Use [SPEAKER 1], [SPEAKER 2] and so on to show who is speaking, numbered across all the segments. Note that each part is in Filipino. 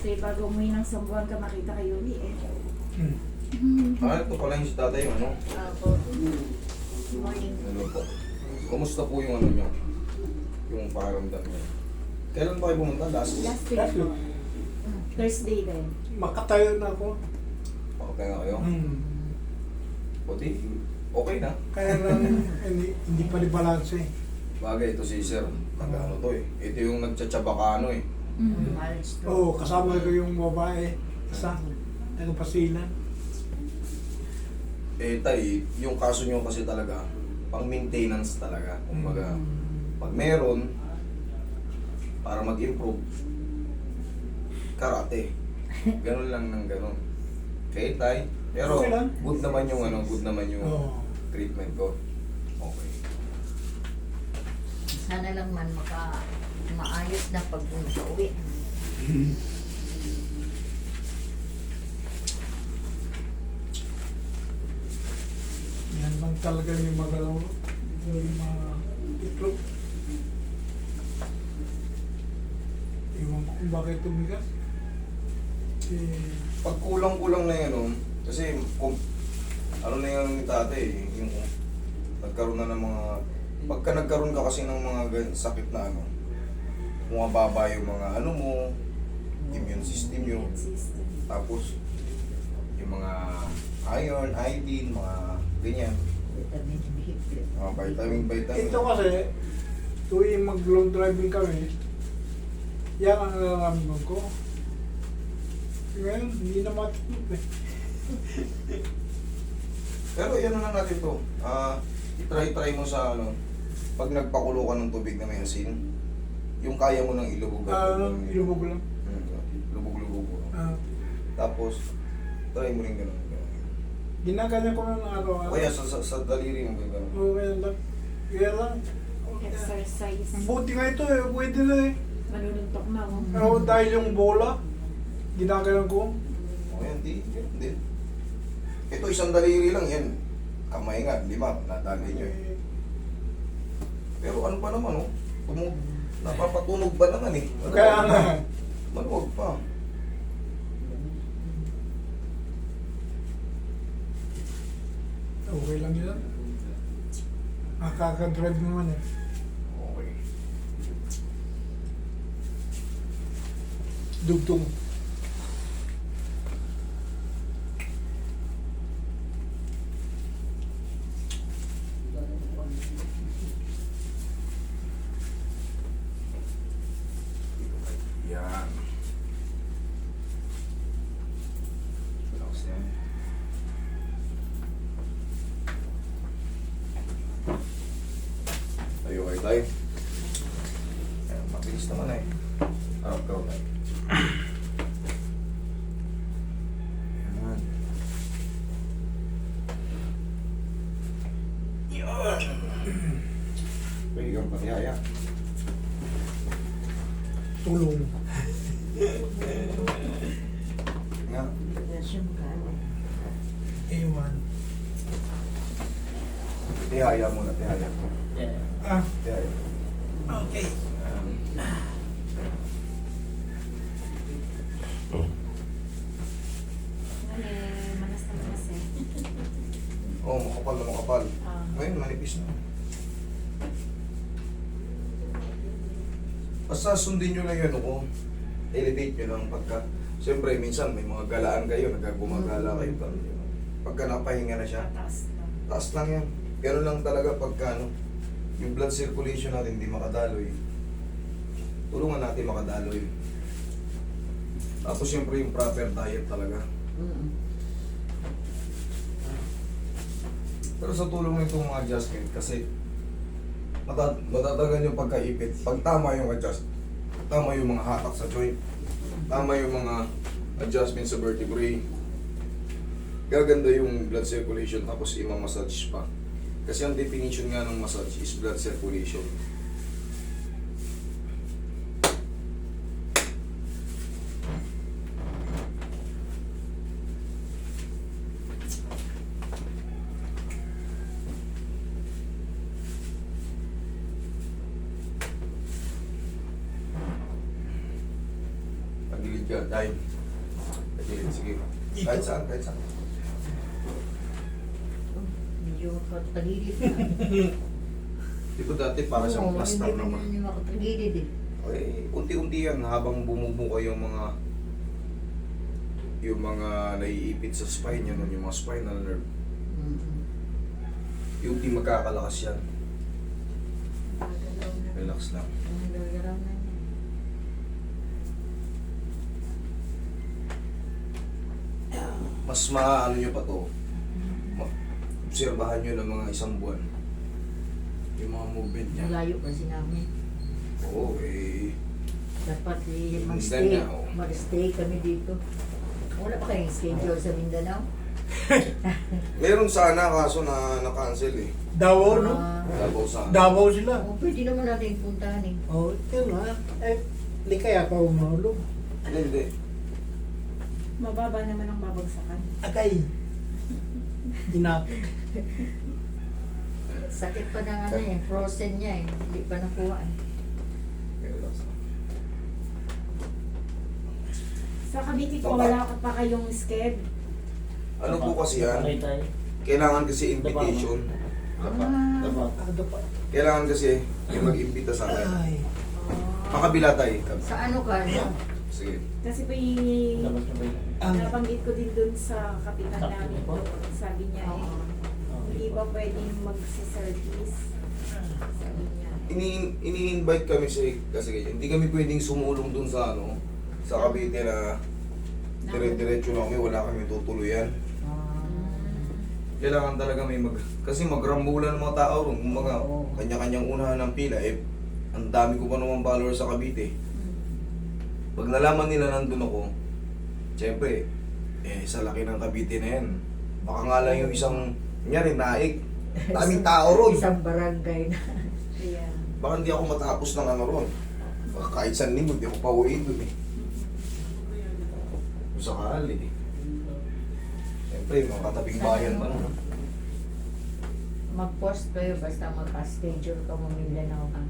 [SPEAKER 1] Thursday, bago umuwi ng Sambuan ka makita kay Yuli eh.
[SPEAKER 2] Ito pala yung si tatay, ano?
[SPEAKER 1] Opo. Morning.
[SPEAKER 2] Ano po? Kumusta po yung ano nyo? Yung pakiramdam nyo? Kailan ba kayo pumunta? Last
[SPEAKER 1] Last week po. Thursday din.
[SPEAKER 3] Makatayo na ako.
[SPEAKER 2] Okay na kayo? Buti, okay na.
[SPEAKER 3] Kaya lang hindi pa balance eh.
[SPEAKER 2] Bagay, ito si Sir. Nag-ano to eh. Ito yung nagtsatsaba ka ano eh.
[SPEAKER 3] Oo, kasama ko yung babae. Isa. Nagpasilan.
[SPEAKER 2] Eh tay, yung kaso nyo kasi talaga, pang maintenance talaga. Kumbaga, pag meron, para mag-improve, karate. Ganun lang ng ganun. Okay tay, pero
[SPEAKER 3] Okay lang.
[SPEAKER 2] good naman yung ano, good naman yung
[SPEAKER 3] Oo.
[SPEAKER 2] treatment ko. Okay.
[SPEAKER 4] Sana lang man maayos na pag uwi.
[SPEAKER 3] Yan lang talaga yung magalaw. Yung mga itlog. Iwan ko kung bakit tumigas. Eh,
[SPEAKER 2] Pag kulang-kulang na yan, kasi kung ano na yan ni tatay, yung nagkaroon na ng mga, pagka nagkaroon ka kasi ng mga sakit na ano, bumababa yung mga ano mo, immune system nyo,
[SPEAKER 1] System.
[SPEAKER 2] tapos yung mga iron, iodine, mga ganyan,
[SPEAKER 4] Vitamin B.
[SPEAKER 2] mga vitamin.
[SPEAKER 3] ito kasi, tuwing mag-long driving kami, yan ang nalaman ko. Ngayon, hindi na matutulog eh.
[SPEAKER 2] Pero yan na lang natin to, i-try mo sa ano, pag nagpakulo ka ng tubig na may asin, yung kaya mo nang ilubog.
[SPEAKER 3] Ilubog lang.
[SPEAKER 2] Lubog-lubog mo.
[SPEAKER 3] Ah,
[SPEAKER 2] Tapos, try mo rin ganun.
[SPEAKER 3] ginaganyan ko ng araw-araw.
[SPEAKER 2] Kaya sa daliri mo ganun.
[SPEAKER 3] Oo, kaya lang. Kaya lang.
[SPEAKER 1] Exercise.
[SPEAKER 3] Buti nga ito eh, pwede na eh.
[SPEAKER 1] Manununtok na oh.
[SPEAKER 3] Oo, dahil yung bola, ginagayan ko.
[SPEAKER 2] O yan, di. Ito isang daliri lang yan. Kamay nga, 5, nadali nyo eh. Pero ano pa naman napapatunog ba naman eh.
[SPEAKER 3] Kaya nga.
[SPEAKER 2] Maluwag pa.
[SPEAKER 3] Okay lang yun. Nakaka-drive naman eh.
[SPEAKER 2] Okay.
[SPEAKER 3] Dugtong.
[SPEAKER 2] Yan. Relax yan. Tayo kayo tayo. Ayan, mabilis naman eh. Harap ka tayo. Yan. Yan. Pwede kang patihaya.
[SPEAKER 3] Tulong.
[SPEAKER 2] Nga.
[SPEAKER 4] Resume ka.
[SPEAKER 3] Ewan.
[SPEAKER 2] Tihaya muna, tihaya.
[SPEAKER 3] Ah,
[SPEAKER 2] Tihaya.
[SPEAKER 3] okay.
[SPEAKER 1] Manas na manas eh.
[SPEAKER 2] Oh, makapal na makapal.
[SPEAKER 1] Ah.
[SPEAKER 2] Ngayon, manipis na. Basta sundin nyo lang yun, elevate nyo lang pagka, siyempre minsan may mga galaan kayo, nagagumagala kayo, pagka napahinga na siya,
[SPEAKER 1] Tataas na.
[SPEAKER 2] taas lang yan. Gano'n lang talaga pagka yung blood circulation natin hindi makadaloy. Tulungan natin makadaloy. Tapos siyempre yung proper diet talaga. Pero sa tulong nitong mga adjustment, kasi matatagan yung pagkaipit. Pag tama yung adjust, tama yung mga hatak sa joint, tama yung mga adjustment sa vertebrae, gaganda yung blood circulation, tapos ima-massage pa. Kasi ang definition nga ng massage is blood circulation. Tagilid Tagilid ka, time. Tagilid, sige. Kahit saan, kahit saan.
[SPEAKER 4] Medyo patagilid na.
[SPEAKER 2] Di ba dati para siyang plaster naman.
[SPEAKER 4] Hindi makatagilid eh.
[SPEAKER 2] Okay, unti-unti yan habang bumubuka yung mga naiipit sa spine yan, yung mga spinal nerve. Unti magkakalakas yan. Relax lang.
[SPEAKER 4] Gagalaw na niya.
[SPEAKER 2] Mas maano nyo pa to. Obserbahan nyo ng mga isang buwan. Yung mga movement niya.
[SPEAKER 4] Malayo kasi namin.
[SPEAKER 2] Oo, eh.
[SPEAKER 4] Dapat eh,
[SPEAKER 2] Mindan
[SPEAKER 4] mag-stay.
[SPEAKER 2] niya, oh.
[SPEAKER 4] Mag-stay kami dito. Wala pa kayong schedule sa Mindanao?
[SPEAKER 2] Meron sana kaso na na-cancel eh.
[SPEAKER 3] Davao, no?
[SPEAKER 2] Davao sana.
[SPEAKER 3] Davao sila.
[SPEAKER 4] Pwede naman natin puntahan eh.
[SPEAKER 3] Oh, yun ha. Eh, di kaya pa umulog.
[SPEAKER 2] Hindi.
[SPEAKER 1] Mababa naman ang babagsakan.
[SPEAKER 3] Agay. Inapit.
[SPEAKER 4] Sakit pa ng ano eh, frozen niya eh. Hindi pa nakuha eh.
[SPEAKER 2] Relax lang.
[SPEAKER 1] Sa Cavite po, wala ka pa kayong sked.
[SPEAKER 2] Ano po kasi yan?
[SPEAKER 5] Pakita eh.
[SPEAKER 2] Kailangan kasi invitation.
[SPEAKER 3] Ano pa?
[SPEAKER 2] Kailangan kasi yung mag-imbita sa akin.
[SPEAKER 3] Ay.
[SPEAKER 2] Makabila tayo.
[SPEAKER 4] Sa ano ka?
[SPEAKER 2] Sige.
[SPEAKER 1] Kasi po
[SPEAKER 5] Labas na ba yun?
[SPEAKER 1] nabanggit ko din dun sa kapitan
[SPEAKER 5] Sakto
[SPEAKER 1] namin
[SPEAKER 5] po.
[SPEAKER 1] doon. Sabi niya eh, hindi ba pwedeng magsiservice? Sabi niya.
[SPEAKER 2] Ini-invite kami kasi hindi kami pwedeng sumulong dun sa sa Cavite na dire-diretso lang kami, wala kami tutuluyan. Kailangan talaga kasi magrambulan ng mga tao ron, mga
[SPEAKER 4] Oo.
[SPEAKER 2] kanya-kanyang unahan ng pila ang dami ko pa naman followers sa Cavite. Pag nalaman nila nandun ako, siyempre, sa laki ng Cavite na yan, baka nga lang yung isang, kunyari, naik, daming tao ron.
[SPEAKER 4] Isang barangay na.
[SPEAKER 1] Kaya,
[SPEAKER 2] Baka hindi ako matapos ng ano ron. Baka kahit saan linggo, hindi ako pauwiin dun eh. Kung sakali eh. Siyempre, mga katabing bayan pa naman.
[SPEAKER 4] Mag-post kayo basta magpa-schedule ka mo Mindanao ka.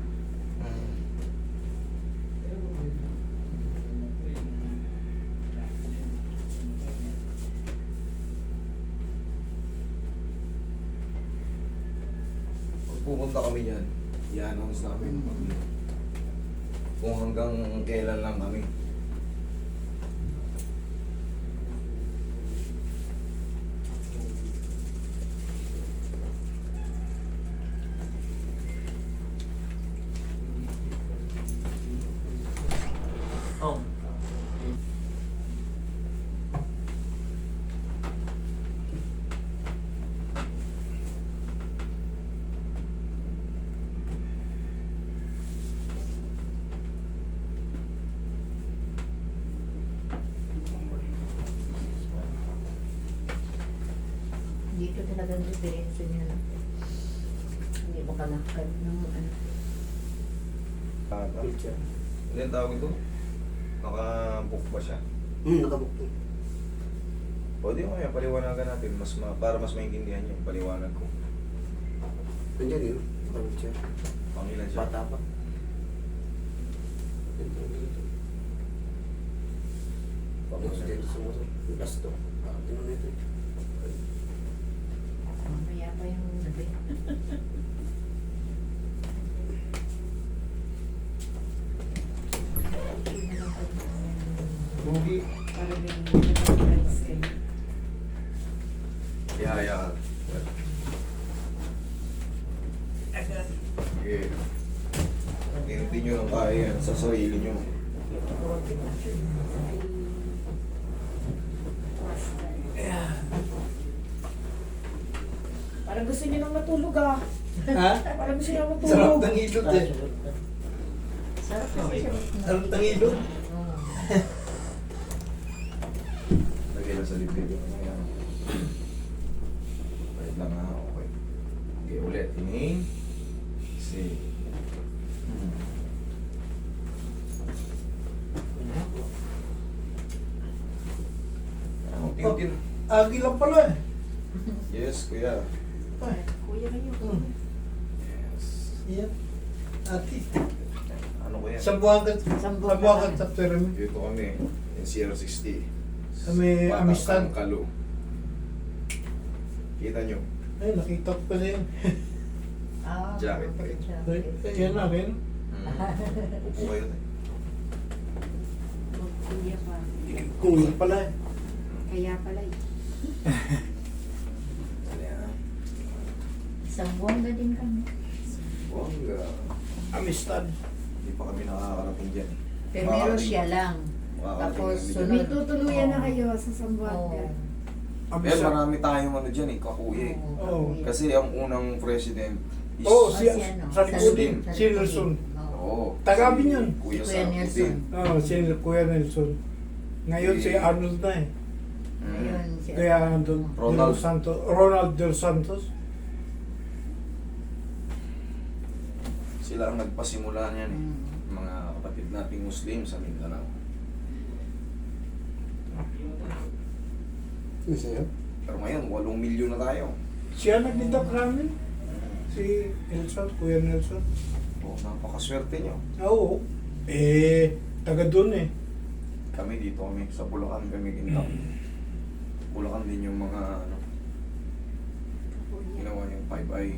[SPEAKER 2] Pag pupunta kami dyan, i-announce namin kung hanggang kailan lang kami.
[SPEAKER 5] Oh.
[SPEAKER 4] Dito talaga ang diferensya niya. Hindi makalakad ng ano.
[SPEAKER 2] Ano yung tawag ito? Naka-book ba siya?
[SPEAKER 3] Nakabook.
[SPEAKER 2] O di mo kaya paliwanagan natin para mas maintindihan yung paliwanag ko.
[SPEAKER 6] Nandiyan yun, wheelchair.
[SPEAKER 2] Pangilan siya?
[SPEAKER 6] Bata pa. Accident sa motor. Last to. Tinan nito.
[SPEAKER 4] Mamaya pa yung nabi.
[SPEAKER 3] Bugi.
[SPEAKER 1] para din mag-price kayo.
[SPEAKER 2] Ihaya ka. Sige. Hindi nyo lang kaya yan sa sarili nyo.
[SPEAKER 1] Parang gusto niyo nang matulog ah.
[SPEAKER 3] Ha?
[SPEAKER 1] Parang gusto niyo
[SPEAKER 3] Sarap
[SPEAKER 1] matulog.
[SPEAKER 3] ng ilot eh.
[SPEAKER 4] Sarap kasi siya.
[SPEAKER 3] Sarap ng ilot.
[SPEAKER 4] Oo.
[SPEAKER 2] Lagay lang sa libre. Ayan. Wait lang ha. Okay. Okay, ulit. Tingin. See. Unti-unti.
[SPEAKER 3] Agi lang pala eh.
[SPEAKER 2] Yes, kuya.
[SPEAKER 1] Kuya kayo.
[SPEAKER 3] Hmm.
[SPEAKER 2] Yes.
[SPEAKER 3] Yan. Ati.
[SPEAKER 2] Ano ko yan.
[SPEAKER 3] Sambuagat,
[SPEAKER 4] Sambuagat.
[SPEAKER 3] Sambuagat chapter kami.
[SPEAKER 2] Dito kami, yung CR60.
[SPEAKER 3] Kami Amistad.
[SPEAKER 2] Kalo. Kita nyo?
[SPEAKER 3] Ay, nakita ko pala yun.
[SPEAKER 4] Ah,
[SPEAKER 2] Jacket.
[SPEAKER 4] jacket.
[SPEAKER 3] Yan na rin.
[SPEAKER 2] Upo kayo tayo.
[SPEAKER 1] Kuya pa.
[SPEAKER 3] Kuya pala eh.
[SPEAKER 1] Kaya pala eh.
[SPEAKER 2] Ayan.
[SPEAKER 4] Isang buwan na din kami.
[SPEAKER 2] Bongga.
[SPEAKER 3] Amistad.
[SPEAKER 2] Hindi pa kami nakakarating dyan.
[SPEAKER 4] Pero
[SPEAKER 2] Makakarating.
[SPEAKER 4] siya lang.
[SPEAKER 2] Makakarating
[SPEAKER 4] Tapos
[SPEAKER 2] kami dyan.
[SPEAKER 4] sunod.
[SPEAKER 1] May tutuluyan na
[SPEAKER 4] Oo.
[SPEAKER 1] kayo sa Sambuanga.
[SPEAKER 4] Oo.
[SPEAKER 2] Pero
[SPEAKER 3] Amistad.
[SPEAKER 2] marami tayong ano dyan eh, kakuya eh.
[SPEAKER 3] Oo.
[SPEAKER 2] Kasi ang unang president is...
[SPEAKER 3] Oo,
[SPEAKER 4] Oh,
[SPEAKER 3] si,
[SPEAKER 4] ano,
[SPEAKER 3] sa likod din.
[SPEAKER 2] Sa
[SPEAKER 3] Si Nelson.
[SPEAKER 4] Oo.
[SPEAKER 2] Oo.
[SPEAKER 3] Taga-amin yun.
[SPEAKER 2] Si Kuya
[SPEAKER 4] Si Kuya
[SPEAKER 2] Sam
[SPEAKER 4] Nelson.
[SPEAKER 2] Putin.
[SPEAKER 3] Oo, si Kuya Nelson. Ngayon si Arnold na eh.
[SPEAKER 4] Ayun, si
[SPEAKER 3] Kaya nandun.
[SPEAKER 2] Ronald.
[SPEAKER 3] Ronald Del Santos.
[SPEAKER 2] Sila ang nagpasimula niyan eh.
[SPEAKER 4] Mm.
[SPEAKER 2] Mga kapatid nating Muslim sa Mindanao. Pero ngayon, 8 milyon na tayo.
[SPEAKER 3] Siya nagdidak namin. Si Nelson, Kuya Nelson.
[SPEAKER 2] Oh, napakaswerte nyo.
[SPEAKER 3] Oo. Eh, taga doon eh.
[SPEAKER 2] Kami dito kami, sa Bulacan kami gintaw. Bulacan din yung mga ano, ginawa yung 5i.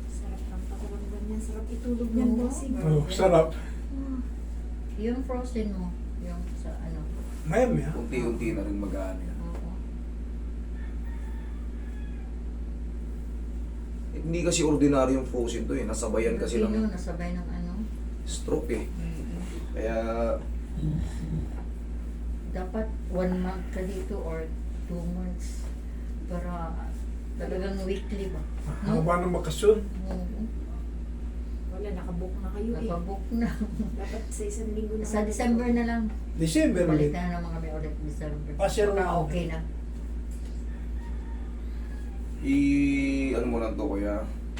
[SPEAKER 1] Sarap ng pakiramdam niyan. Sarap itulog niyan,
[SPEAKER 4] Oo.
[SPEAKER 1] bossing.
[SPEAKER 3] Oh, sarap.
[SPEAKER 4] Yung frozen mo, yung sa ano.
[SPEAKER 3] Mayami ha.
[SPEAKER 2] Unti-unti na rin mag-ano yan.
[SPEAKER 4] Oo.
[SPEAKER 2] Eh, hindi kasi ordinary yung frozen to eh. Nasabayan kasi
[SPEAKER 4] Pino,
[SPEAKER 2] ng
[SPEAKER 4] nasabay ng ano.
[SPEAKER 2] stroke eh.
[SPEAKER 4] Mm.
[SPEAKER 2] Kaya
[SPEAKER 4] Dapat 1 month ka dito or 2 months para talagang weekly ba?
[SPEAKER 3] Haba ng bakasyon.
[SPEAKER 4] Oo.
[SPEAKER 1] Wala, nakabook na kayo eh.
[SPEAKER 4] Nakabook na.
[SPEAKER 1] Dapat sa isang linggo na.
[SPEAKER 4] Sa December na lang.
[SPEAKER 3] December
[SPEAKER 4] Balik
[SPEAKER 3] ulit.
[SPEAKER 4] na naman kami ulit December.
[SPEAKER 3] Pasir na ako.
[SPEAKER 4] Okay na.
[SPEAKER 2] ano mo lang to kuya,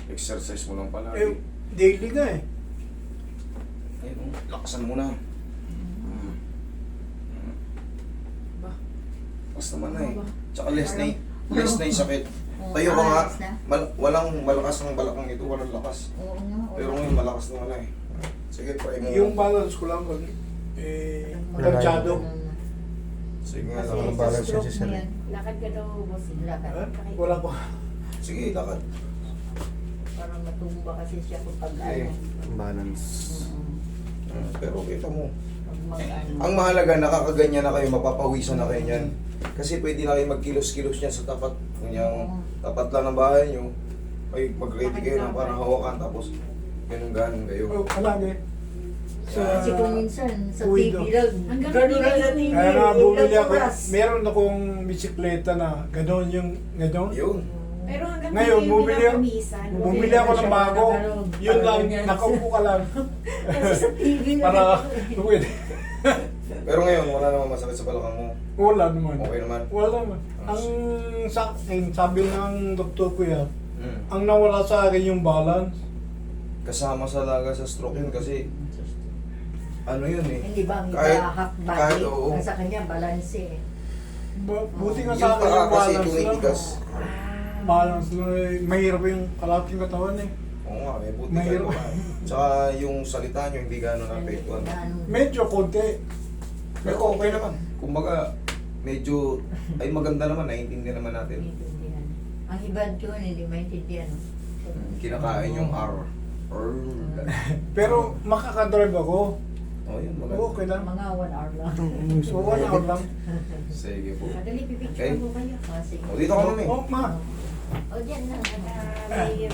[SPEAKER 2] exercise mo lang
[SPEAKER 3] Eh,
[SPEAKER 2] palagi.
[SPEAKER 3] daily ka eh.
[SPEAKER 2] Ayun, lakasan mo na.
[SPEAKER 1] Ba?
[SPEAKER 2] Basta naman na eh.
[SPEAKER 1] Ba?
[SPEAKER 2] Tsaka less na yung sakit.
[SPEAKER 4] Oo,
[SPEAKER 2] Tayo ka nga,
[SPEAKER 4] ayos na.
[SPEAKER 2] walang malakas ng balakang ito, walang lakas.
[SPEAKER 4] Oo nga.
[SPEAKER 2] Pero ngayon malakas naman na eh. Sige, try mo.
[SPEAKER 3] Yung balance ko lang planchado.
[SPEAKER 2] Sige nga,
[SPEAKER 4] Kasi
[SPEAKER 2] lakad.
[SPEAKER 4] sa
[SPEAKER 6] balance
[SPEAKER 4] stroke
[SPEAKER 6] siya, sir.
[SPEAKER 4] mo yan.
[SPEAKER 1] Lakad ka daw, bossing.
[SPEAKER 4] Lakad.
[SPEAKER 3] Wala ko.
[SPEAKER 2] Sige, lakad.
[SPEAKER 4] Parang matumba kasi siya kapag
[SPEAKER 2] Okay.
[SPEAKER 4] ano.
[SPEAKER 6] Balance.
[SPEAKER 2] Pero kita mo.
[SPEAKER 4] Pag mag-ano.
[SPEAKER 2] Ang mahalaga, nakakaganyan na kayo, mapapawisan na kayo niyan. Kasi pwede na kayo magkilos-kilos niyan sa tapat. Kanyang tapat lang ng bahay nyo. Ay, mag-ready kayo ng parang hawakan, tapos ganun-ganun kayo.
[SPEAKER 3] Oh, palagi.
[SPEAKER 4] Kasi kung minsan sa
[SPEAKER 3] Uwido.
[SPEAKER 4] TV lang.
[SPEAKER 1] Hanggang
[SPEAKER 4] ganun
[SPEAKER 1] hindi
[SPEAKER 4] lang
[SPEAKER 1] kayo
[SPEAKER 4] sa TV.
[SPEAKER 3] Kaya nga bumili ako.
[SPEAKER 4] oras.
[SPEAKER 3] Meron akong bisikleta na gano'n yung gano'n.
[SPEAKER 2] Yun.
[SPEAKER 1] Pero hanggang
[SPEAKER 3] Ngayon,
[SPEAKER 1] hindi
[SPEAKER 3] bumili ako.
[SPEAKER 1] pinapamisan.
[SPEAKER 3] Bumili ako ng bago. Yun lang, nakaupo ka lang.
[SPEAKER 4] Kasi sa TV lang.
[SPEAKER 3] Para,
[SPEAKER 4] ganun eh.
[SPEAKER 3] wait.
[SPEAKER 2] Pero ngayon, wala namang masakit sa balakang mo.
[SPEAKER 3] Wala naman.
[SPEAKER 2] Okay naman.
[SPEAKER 3] Wala naman. Ang sabi ng doktor ko yan,
[SPEAKER 2] Hmm.
[SPEAKER 3] ang nawala sa akin yung balance.
[SPEAKER 2] Kasama sa laga sa stroke yun kasi ano yun eh.
[SPEAKER 4] Hindi ba ang
[SPEAKER 2] Kahit-
[SPEAKER 4] iba half
[SPEAKER 2] kahit
[SPEAKER 4] body?
[SPEAKER 2] oo.
[SPEAKER 4] Ang sa kanya balance eh.
[SPEAKER 3] Buti nga
[SPEAKER 2] Yung
[SPEAKER 3] sa akin
[SPEAKER 2] paa
[SPEAKER 3] yung
[SPEAKER 2] kasi
[SPEAKER 3] balance lang.
[SPEAKER 2] tumitigas.
[SPEAKER 3] Balance lang. Mahirap yung kalating katawan eh.
[SPEAKER 2] Oo nga, eh, buti
[SPEAKER 3] Mahirap.
[SPEAKER 2] kayo. Tsaka yung salita nyo, hindi gano'n naapektuhan.
[SPEAKER 3] Medyo konti. Pero okay naman.
[SPEAKER 2] Kumbaga, medyo, ay maganda naman, naiintindihan naman natin.
[SPEAKER 4] Maintindihan. Ang iba yun, hindi maintindihan.
[SPEAKER 2] Kinakain yung R.
[SPEAKER 3] Pero makakadrive ako.
[SPEAKER 2] Oh, yun, maganda.
[SPEAKER 3] Okay lang.
[SPEAKER 4] Mga 1 hour lang.
[SPEAKER 3] So 1 hour lang.
[SPEAKER 2] Sige po.
[SPEAKER 1] Madali, pipicture
[SPEAKER 2] Okay.
[SPEAKER 1] mo kayo.
[SPEAKER 4] Kasi,
[SPEAKER 2] O, dito ka mami.
[SPEAKER 3] Oh, ma.
[SPEAKER 4] O, dyan na.
[SPEAKER 1] May